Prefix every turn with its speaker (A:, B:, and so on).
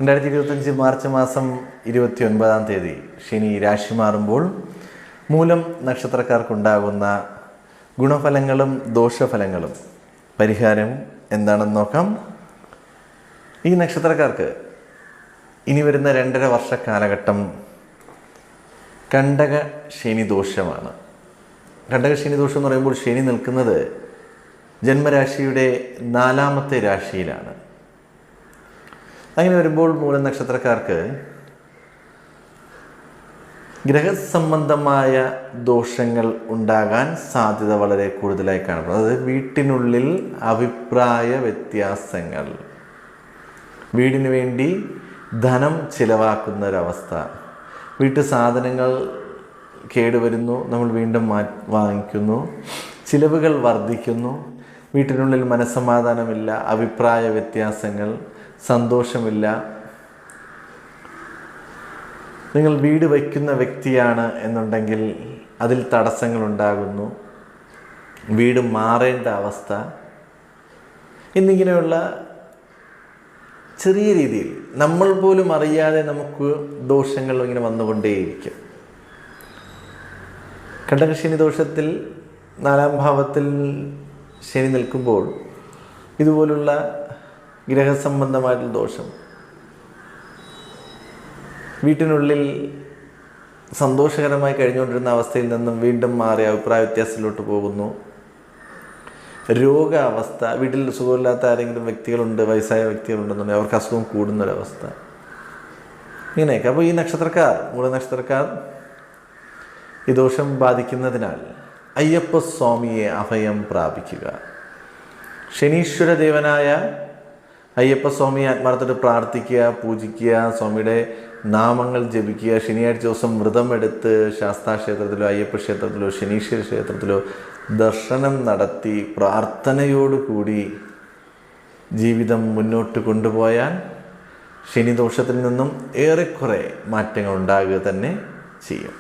A: 2025 March മാസം 29-ാം തീയതി ശനി രാശി മാറുമ്പോൾ മൂലം നക്ഷത്രക്കാർക്കുണ്ടാകുന്ന ഗുണഫലങ്ങളും ദോഷഫലങ്ങളും പരിഹാരം എന്താണെന്ന് നോക്കാം. ഈ നക്ഷത്രക്കാർക്ക് ഇനി വരുന്ന 2.5 വർഷ കാലഘട്ടം കണ്ടക ശനി ദോഷമാണ്. കണ്ടക ശനി ദോഷം എന്ന് പറയുമ്പോൾ ശനി നിൽക്കുന്നത് ജന്മരാശിയുടെ 4ാമത്തെ രാശിയിലാണ്. അങ്ങനെ വരുമ്പോൾ മൂല നക്ഷത്രക്കാർക്ക് ഗ്രഹസംബന്ധമായ ദോഷങ്ങൾ ഉണ്ടാകാൻ സാധ്യത വളരെ കൂടുതലായി കാണപ്പെടും. അതായത് വീട്ടിനുള്ളിൽ അഭിപ്രായ വ്യത്യാസങ്ങൾ, വീടിന് വേണ്ടി ധനം ചിലവാക്കുന്ന ഒരവസ്ഥ, വീട്ടു സാധനങ്ങൾ കേടുവരുന്നു, നമ്മൾ വീണ്ടും വാങ്ങിക്കുന്നു, ചിലവുകൾ വർദ്ധിക്കുന്നു, വീട്ടിനുള്ളിൽ മനസ്സമാധാനമില്ല, അഭിപ്രായ വ്യത്യാസങ്ങൾ, സന്തോഷമില്ല. നിങ്ങൾ വീട് വയ്ക്കുന്ന വ്യക്തിയാണ് എന്നുണ്ടെങ്കിൽ അതിൽ തടസ്സങ്ങൾ ഉണ്ടാകുന്നു, വീട് മാറേണ്ട അവസ്ഥ എന്നിങ്ങനെയുള്ള ചെറിയ രീതിയിൽ നമ്മൾ പോലും അറിയാതെ നമുക്ക് ദോഷങ്ങൾ ഇങ്ങനെ വന്നുകൊണ്ടേയിരിക്കും. കണ്ടകശനി ദോഷത്തിൽ 4ാം ഭാവത്തിൽ ശനി നിൽക്കുമ്പോൾ ഇതുപോലുള്ള ഗ്രഹസംബന്ധമായിട്ടുള്ള ദോഷം, വീട്ടിനുള്ളിൽ സന്തോഷകരമായി കഴിഞ്ഞുകൊണ്ടിരുന്ന അവസ്ഥയിൽ നിന്നും വീണ്ടും മാറി അഭിപ്രായ വ്യത്യാസത്തിലോട്ട് പോകുന്നു. രോഗാവസ്ഥ, വീട്ടിൽ സുഖമില്ലാത്ത ആരെങ്കിലും വ്യക്തികളുണ്ട്, വയസ്സായ വ്യക്തികളുണ്ടെന്നുണ്ടെങ്കിൽ അവർക്ക് അസുഖം കൂടുന്നൊരവസ്ഥ, ഇങ്ങനെയൊക്കെ. അപ്പോൾ ഈ നക്ഷത്രക്കാർ, മൂല നക്ഷത്രക്കാർ ഈ ദോഷം ബാധിക്കുന്നതിനാൽ അയ്യപ്പ സ്വാമിയെ അഭയം പ്രാപിക്കുക. ശനീശ്വര ദേവനായ അയ്യപ്പ സ്വാമിയെ ആത്മാർത്ഥമായിട്ട് പ്രാർത്ഥിക്കുക, പൂജിക്കുക, സ്വാമിയുടെ നാമങ്ങൾ ജപിക്കുക. ശനിയാഴ്ച ദിവസം വ്രതമെടുത്ത് ശാസ്താക്ഷേത്രത്തിലോ അയ്യപ്പ ക്ഷേത്രത്തിലോ ശനീശ്വര ക്ഷേത്രത്തിലോ ദർശനം നടത്തി പ്രാർത്ഥനയോടുകൂടി ജീവിതം മുന്നോട്ട് കൊണ്ടുപോയാൽ ശനിദോഷത്തിൽ നിന്നും ഏറെക്കുറെ മാറ്റങ്ങൾ ഉണ്ടാകുക തന്നെ ചെയ്യും.